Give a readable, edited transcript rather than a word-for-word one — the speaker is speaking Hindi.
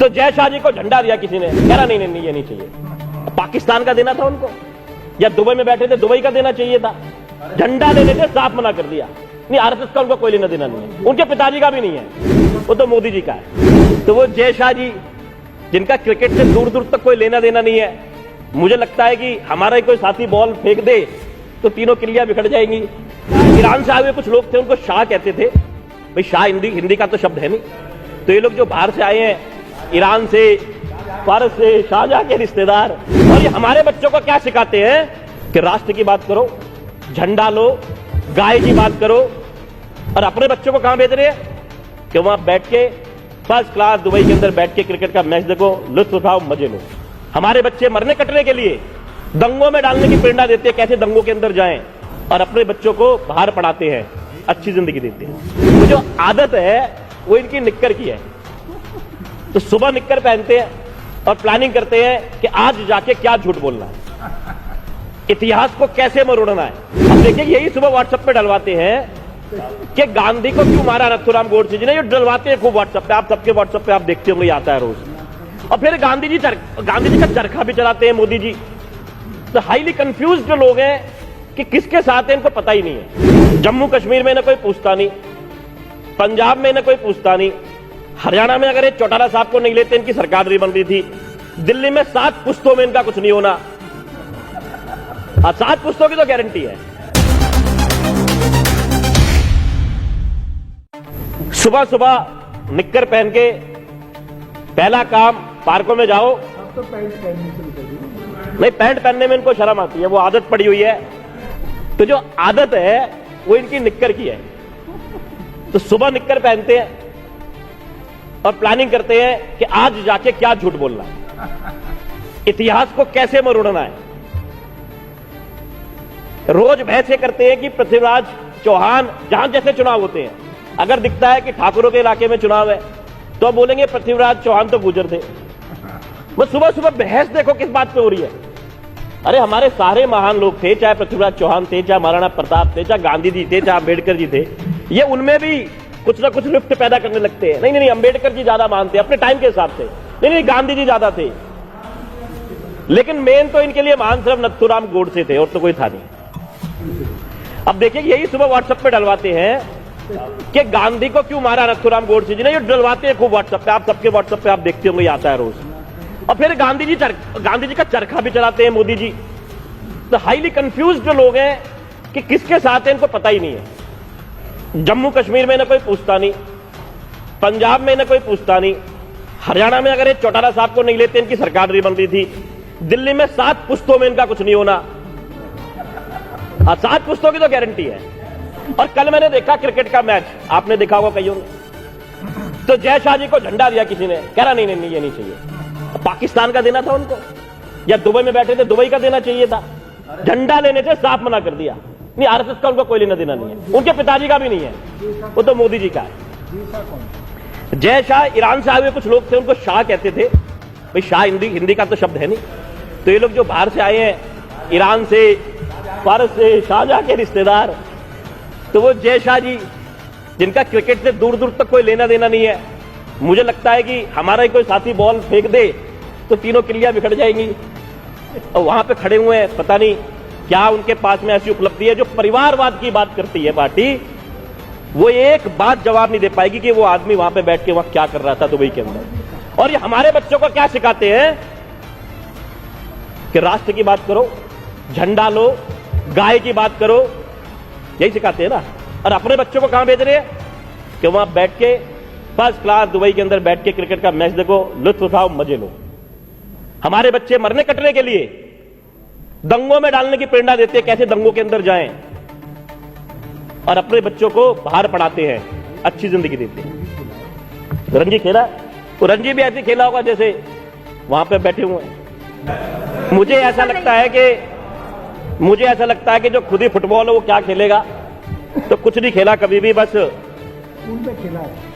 तो जय शाह जी को झंडा दिया किसी ने, कह रहा नहीं ये नहीं चाहिए। पाकिस्तान का देना था उनको, या दुबई में बैठे थे दुबई का देना चाहिए था। झंडा देने से साफ मना कर दिया, नहीं आरएसएस का उनको कोई लेना देना नहीं है, उनके पिताजी का भी नहीं है, वो तो मोदी जी का है। तो वो जय शाह जी जिनका क्रिकेट से दूर दूर तक कोई लेना देना नहीं है, मुझे लगता है कि हमारा ही कोई साथी बॉल फेंक दे तो तीनों किलियां बिखर जाएंगी। ईरान से आए हुए कुछ लोग थे, उनको शाह कहते थे। भाई शाह हिंदी का तो शब्द है नहीं, तो ये लोग जो बाहर से आए हैं, ईरान से, फारस से, शाहजहां के रिश्तेदार, और ये हमारे बच्चों को क्या सिखाते हैं कि राष्ट्र की बात करो, झंडा लो, गाय की बात करो, और अपने बच्चों को कहां भेज रहे हैं कि वहां बैठ के फर्स्ट क्लास दुबई के अंदर बैठ के क्रिकेट का मैच देखो, लुत्फ उठाओ, मजे लो। हमारे बच्चे मरने कटने के लिए दंगों में डालने की प्रेरणा देते हैं, कैसे दंगों के अंदर जाएं, और अपने बच्चों को बाहर पढ़ाते हैं, अच्छी जिंदगी देते हैं। तो जो आदत है वो इनकी निक्कर की है। तो सुबह निक्कर पहनते हैं और प्लानिंग करते हैं कि आज जाके क्या झूठ बोलना है, इतिहास को कैसे मरोड़ना है। अब देखिए यही सुबह व्हाट्सएप पे डलवाते हैं कि गांधी को क्यों मारा नथुराम गोडसे जी ने, ये डलवाते हैं खूब व्हाट्सएप पे, आप सबके व्हाट्सएप पे आप देखते होंगे, आता है रोज। और फिर गांधी जी का चरखा भी चलाते हैं मोदी जी। तो हाईली कंफ्यूज जो लोग हैं कि किसके साथ है इनको पता ही नहीं है। जम्मू कश्मीर में ना कोई पूछता नहीं, पंजाब में ना कोई पूछता नहीं, हरियाणा में अगर ये चौटाला साहब को नहीं लेते इनकी सरकार नहीं बन रही थी, दिल्ली में 7 पुश्तों में इनका कुछ नहीं होना। 7 पुश्तों की तो गारंटी है। सुबह सुबह निक्कर पहन के पहला काम पार्कों में जाओ। तो पैंट पहनने से निकल नहीं, पैंट पहनने में इनको शर्म आती है, वो आदत पड़ी हुई है। तो जो आदत है वो इनकी निक्कर की है। तो सुबह निक्कर पहनते हैं और प्लानिंग करते हैं कि आज जाके क्या झूठ बोलना है, इतिहास को कैसे मरोड़ना है। रोज बहसें करते हैं कि पृथ्वीराज चौहान, जहां जैसे चुनाव होते हैं, अगर दिखता है कि ठाकुरों के इलाके में चुनाव है तो बोलेंगे पृथ्वीराज चौहान तो गुजर थे। वो सुबह सुबह बहस देखो किस बात पे हो रही है। अरे हमारे सारे महान लोग थे, चाहे पृथ्वीराज चौहान थे, चाहे महाराणा प्रताप थे, चाहे गांधी जी थे, चाहे अम्बेडकर जी थे, ये उनमें भी कुछ ना कुछ लिफ्ट पैदा करने लगते हैं। नहीं, अम्बेडकर जी ज्यादा मानते अपने टाइम के हिसाब से, नहीं गांधी जी ज्यादा थे, लेकिन मेन तो इनके लिए महान सिर्फ नथुराम गोडसे थे और तो कोई था नहीं। अब देखिए यही सुबह व्हाट्सएप पे डलवाते हैं कि गांधी को क्यों मारा नथुराम गोडसे जी ने, ये डलवाते हैं खूब व्हाट्सएप पे, आप सबके व्हाट्सएप पे आप देखते होंगे, आता है रोज। और फिर गांधी जी का चरखा भी चलाते हैं मोदी जी। तो हाईली कंफ्यूज जो लोग हैं कि किसके साथ है इनको पता ही नहीं है। जम्मू कश्मीर में ना कोई पूछता नहीं, पंजाब में ना कोई पूछता नहीं, हरियाणा में अगर ये चौटाला साहब को नहीं लेते इनकी सरकार नहीं बन रही थी, दिल्ली में 7 पुश्तों में इनका कुछ नहीं होना। 7 पुश्तों की तो गारंटी है। और कल मैंने देखा क्रिकेट का मैच, आपने देखा होगा कईयों ने। तो जय शाह जी को झंडा दिया किसी ने, कह रहा नहीं ये नहीं चाहिए। पाकिस्तान का देना था उनको, या दुबई में बैठे थे दुबई का देना चाहिए था। झंडा लेने से साफ मना कर दिया, नहीं आरएसएस का उनको कोई लेना देना नहीं है, उनके पिताजी का भी नहीं है, वो तो मोदी जी का है। जय शाह ईरान से आए हुए कुछ लोग थे, उनको शाह कहते थे। भाई शाह हिंदी का तो शब्द है नहीं, तो ये लोग जो बाहर से आए हैं, ईरान से, फारस से, शाहजहां के रिश्तेदार, तो वो जय शाह जी जिनका क्रिकेट से दूर दूर तक कोई लेना देना नहीं है, मुझे लगता है कि हमारा ही कोई साथी बॉल फेंक दे तो तीनों किलियां बिखर जाएंगी। और वहां पे खड़े हुए हैं, पता नहीं क्या उनके पास में ऐसी उपलब्धि है जो परिवारवाद की बात करती है पार्टी, वो एक बात जवाब नहीं दे पाएगी कि वो आदमी वहां पे बैठ के वहां क्या कर रहा था दुबई के अंदर। और ये हमारे बच्चों को क्या सिखाते हैं कि राष्ट्र की बात करो, झंडा लो, गाय की बात करो, यही सिखाते हैं ना। और अपने बच्चों को कहां भेज रहे हैं कि वहां बैठ के फर्स्ट क्लास दुबई के अंदर बैठ के क्रिकेट का मैच देखो, लुत्फ उठाओ, मजे लो। हमारे बच्चे मरने कटने के लिए दंगों में डालने की प्रेरणा देते हैं, कैसे दंगों के अंदर जाएं, और अपने बच्चों को बाहर पढ़ाते हैं, अच्छी जिंदगी देते हैं। रणजी खेला, तो रणजी भी ऐसे खेला होगा जैसे वहां पे बैठे हुए हैं। मुझे ऐसा लगता है कि जो खुद ही फुटबॉल है वो क्या खेलेगा, तो कुछ नहीं खेला कभी भी, बस स्कूल में खेला है।